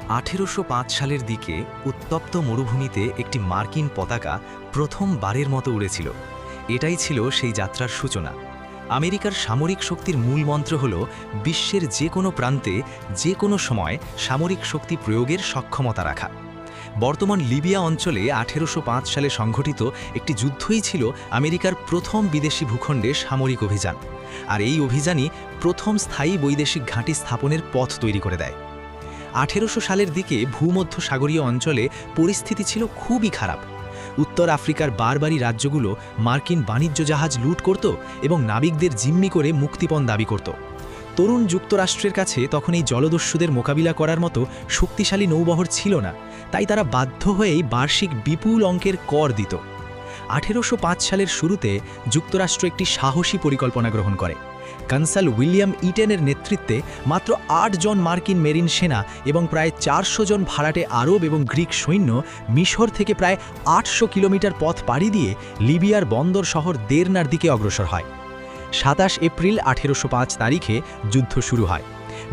1805 সালের দিকে উত্তপ্ত মরুভূমিতে একটি মার্কিন পতাকা প্রথমবারের মতো উড়েছিল। এটাই ছিল সেই যাত্রার সূচনা। আমেরিকার সামরিক শক্তির মূল মন্ত্র হল বিশ্বের যে কোনো প্রান্তে যে কোনো সময় সামরিক শক্তি প্রয়োগের সক্ষমতা রাখা। বর্তমান লিবিয়া অঞ্চলে 1805 সালে সংঘটিত একটি যুদ্ধই ছিল আমেরিকার প্রথম বিদেশি ভূখণ্ডে সামরিক অভিযান। আর এই অভিযানই প্রথম স্থায়ী বৈদেশিক ঘাঁটি স্থাপনের পথ তৈরি করে দেয়। 1800 সালের দিকে ভূমধ্য সাগরীয় অঞ্চলে পরিস্থিতি ছিল খুবই খারাপ। উত্তর আফ্রিকার বারবারি রাজ্যগুলো মার্কিন বাণিজ্য জাহাজ লুট করত এবং নাবিকদের জিম্মি করে মুক্তিপণ দাবি করত। তরুণ যুক্তরাষ্ট্রের কাছে তখন এই জলদস্যুদের মোকাবিলা করার মতো শক্তিশালী নৌবহর ছিল না, তাই তারা বাধ্য হয়েই বার্ষিক বিপুল অঙ্কের কর দিত। 1805 সালের শুরুতে যুক্তরাষ্ট্র একটি সাহসী পরিকল্পনা গ্রহণ করে। কনসাল উইলিয়াম ইটেনের নেতৃত্বে মাত্র 8 জন মার্কিন মেরিন সেনা এবং প্রায় 400 জন ভাড়াটে আরব এবং গ্রিক সৈন্য মিশর থেকে প্রায় 800 কিলোমিটার পথ পাড়ি দিয়ে লিবিয়ার বন্দর শহর দেরনার দিকে অগ্রসর হয়। 27 এপ্রিল 1805 তারিখে যুদ্ধ শুরু হয়।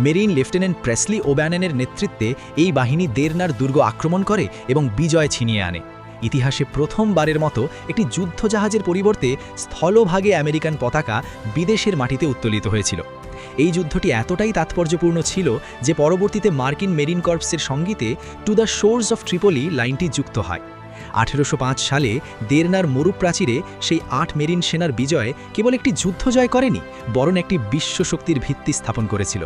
মেরিন লেফটেন্যান্ট প্রেসলি ওব্যানেনের নেতৃত্বে এই বাহিনী দেরনার দুর্গ আক্রমণ করে এবং বিজয় ছিনিয়ে আনে। ইতিহাসে প্রথমবারের মতো একটি যুদ্ধজাহাজের পরিবর্তে স্থলভাগে আমেরিকান পতাকা বিদেশের মাটিতে উত্তোলিত হয়েছিল। এই যুদ্ধটি এতটাই তাৎপর্যপূর্ণ ছিল যে পরবর্তীতে মার্কিন মেরিন কর্পসের সঙ্গীতে to the source of Tripoli লাইনটি যুক্ত হয়। 1805 সালে দেরনার মরুপ্রাচীরে সেই 8 মেরিন সেনার বিজয় কেবল একটি যুদ্ধ জয় করেনি, বরং একটি বিশ্বশক্তির ভিত্তি স্থাপন করেছিল।